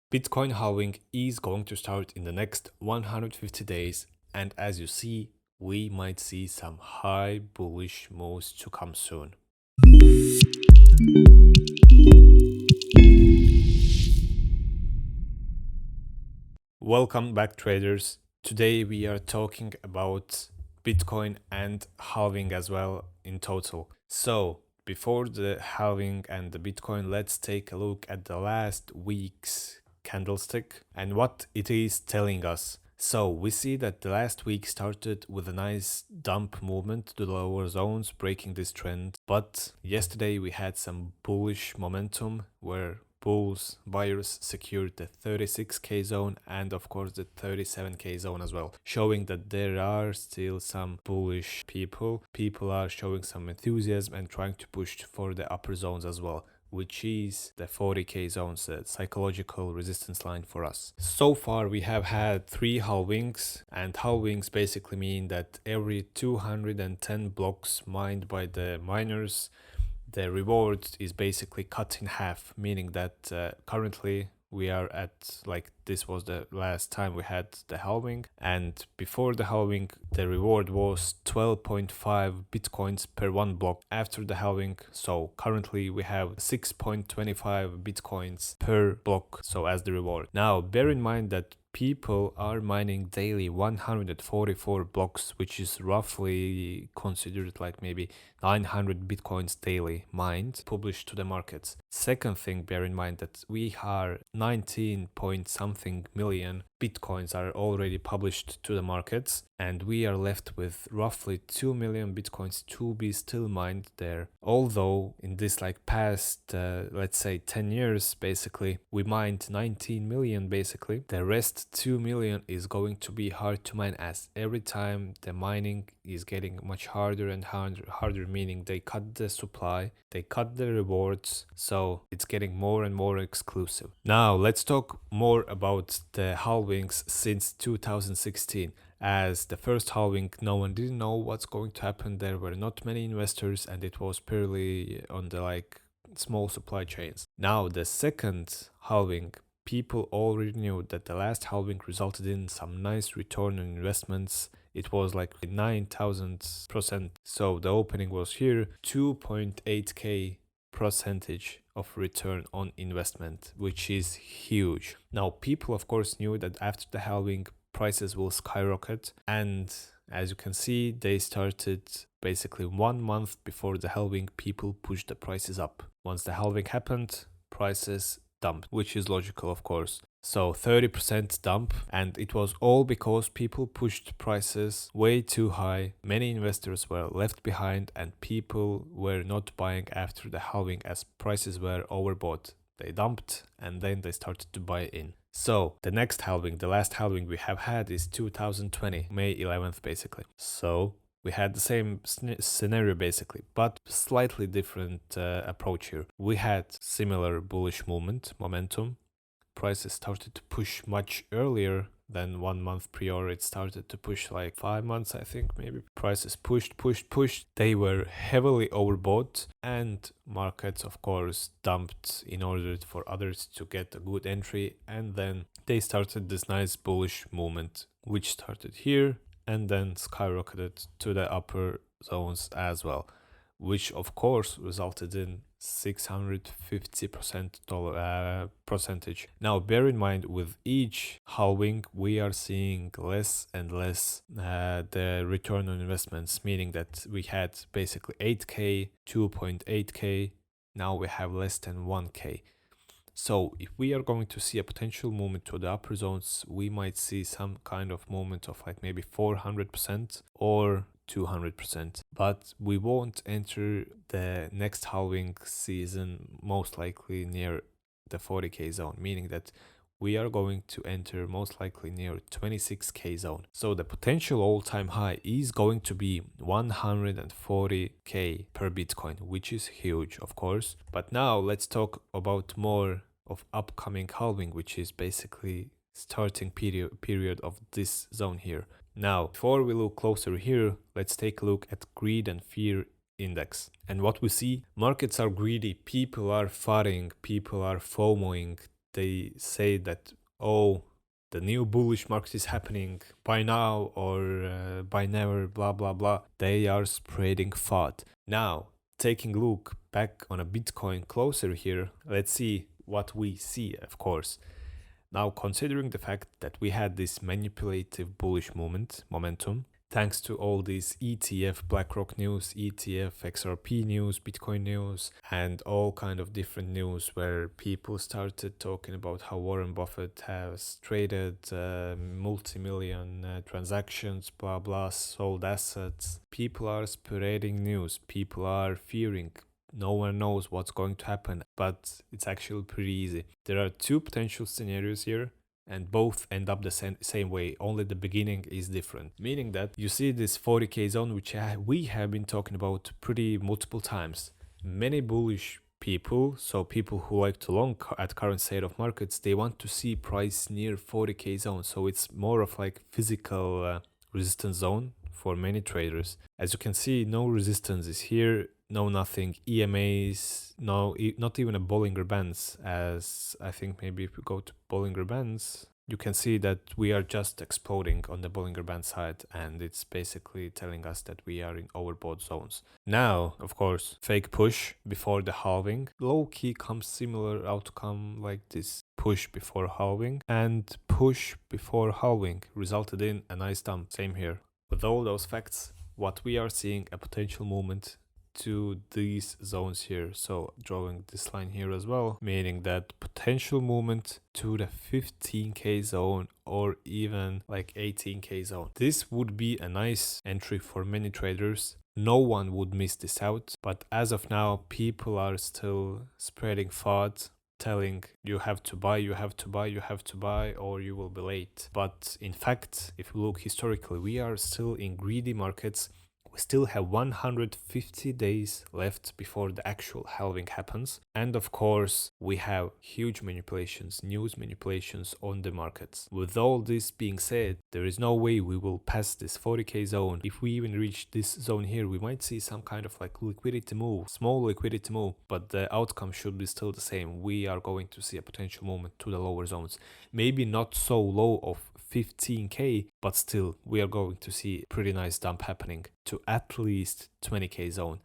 Bitcoin halving is going to start in the next 150 days, and as you see, we might see some high bullish moves to come soon. Welcome back, traders. Today we are talking about Bitcoin and halving as well in total. So, before the halving and the Bitcoin, let's take a look at the last week's candlestick and what it is telling us. So we see that the last week started with a nice dump movement to the lower zones, breaking this trend. But yesterday we had some bullish momentum where buyers secured the 36k zone and of course the 37k zone as well, showing that there are still some bullish people. People are showing some enthusiasm and trying to push for the upper zones as well, which is the 40k zones, the psychological resistance line for us. So far we have had 3 halvings, and halvings basically mean that every 210 blocks mined by the miners, the reward is basically cut in half, meaning that currently we are at, like, this was the last time we had the halving, and before the halving the reward was 12.5 bitcoins per one block after the halving. So currently we have 6.25 bitcoins per block, so as the reward. Now bear in mind that people are mining daily 144 blocks, which is roughly considered like maybe 900 bitcoins daily mined, published to the markets. Second thing, bear in mind that we are 19 point something million bitcoins are already published to the markets, and we are left with roughly 2 million bitcoins to be still mined there. Although in this like past let's say 10 years basically we mined 19 million, basically the rest 2 million is going to be hard to mine, as every time the mining is getting much harder and harder, meaning they cut the supply, they cut the rewards, so it's getting more and more exclusive. Now let's talk more about the halvings since 2016. As the first halving, no one didn't know what's going to happen. There were not many investors and it was purely on the like small supply chains. Now the second halving, people already knew that the last halving resulted in some nice return on investments. It was like 9,000%. So the opening was here, 2.8k percentage of return on investment, which is huge. Now people of course knew that after the halving prices will skyrocket, and as you can see, they started basically 1 month before the halving. People pushed the prices up. Once the halving happened, prices dumped, which is logical of course. So 30% dump, and it was all because people pushed prices way too high. Many investors were left behind and people were not buying after the halving as prices were overbought. They dumped and then they started to buy in. So the next halving, the last halving we have had is 2020, May 11th basically. So we had the same scenario basically, but slightly different approach here. We had similar bullish momentum. Prices started to push much earlier than 1 month prior. It started to push like 5 months, I think, maybe. Prices pushed. They were heavily overbought, and markets of course dumped in order for others to get a good entry, and then they started this nice bullish movement, which started here and then skyrocketed to the upper zones as well, which of course resulted in 650% percentage. Now bear in mind, with each halving we are seeing less and less the return on investments, meaning that we had basically 8k, 2.8k, now we have less than 1k. So if we are going to see a potential movement to the upper zones, we might see some kind of movement of like maybe 400% or 200%, but we won't enter the next halving season most likely near the 40k zone, meaning that we are going to enter most likely near 26k zone. So the potential all-time high is going to be 140k per Bitcoin, which is huge of course. But now let's talk about more of upcoming halving, which is basically starting period of this zone here. Now, before we look closer here, let's take a look at greed and fear index. And what we see, markets are greedy, people are farting, people are FOMOing, they say that, oh, the new bullish market is happening by now or by never, blah, blah, blah. They are spreading FUD. Now, taking a look back on a Bitcoin closer here, let's see what we see, of course. Now, considering the fact that we had this manipulative bullish momentum, thanks to all these ETF BlackRock news, ETF XRP news, Bitcoin news, and all kind of different news where people started talking about how Warren Buffett has traded multi-million transactions, blah blah, sold assets. People are spreading news. People are fearing. No one knows what's going to happen, but it's actually pretty easy. There are two potential scenarios here, and both end up the same way, only the beginning is different. Meaning that you see this 40k zone, which we have been talking about pretty multiple times. Many bullish people, so people who like to long at current state of markets, they want to see price near 40k zone. So it's more of like physical resistance zone for many traders. As you can see, no resistance is here. No, nothing. EMAs, no, not even a Bollinger Bands. As I think maybe if we go to Bollinger Bands, you can see that we are just exploding on the Bollinger Band side, and it's basically telling us that we are in overbought zones. Now, of course, fake push before the halving. Low key comes similar outcome like this. Push before halving and push before halving resulted in a nice dump. Same here. With all those facts, what we are seeing a potential movement to these zones here. So drawing this line here as well, meaning that potential movement to the 15k zone or even like 18k zone. This would be a nice entry for many traders. No one would miss this out, but as of now, people are still spreading FUD, telling you have to buy, you have to buy, you have to buy, or you will be late. But in fact, if we look historically, we are still in greedy markets. We still have 150 days left before the actual halving happens. And of course, we have huge manipulations, news manipulations on the markets. With all this being said, there is no way we will pass this 40k zone. If we even reach this zone here, we might see some kind of like liquidity move, small liquidity move, but the outcome should be still the same. We are going to see a potential movement to the lower zones. Maybe not so low of 15k, but still we are going to see a pretty nice dump happening to at least 20k zone,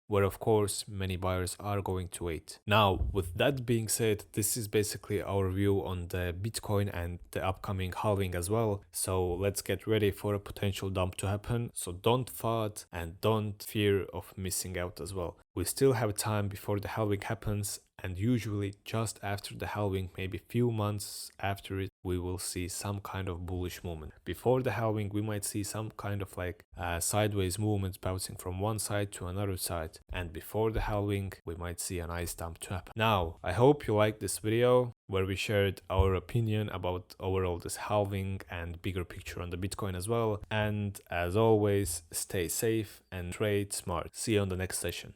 where of course many buyers are going to wait. Now, with that being said, this is basically our view on the Bitcoin and the upcoming halving as well. So let's get ready for a potential dump to happen. So don't FUD and don't fear of missing out as well. We still have time before the halving happens, and usually just after the halving, maybe few months after it, we will see some kind of bullish movement. Before the halving, we might see some kind of like sideways movements bouncing from one side to another side. And before the halving, we might see a nice dump to happen. Now, I hope you liked this video where we shared our opinion about overall this halving and bigger picture on the Bitcoin as well. And as always, stay safe and trade smart. See you on the next session.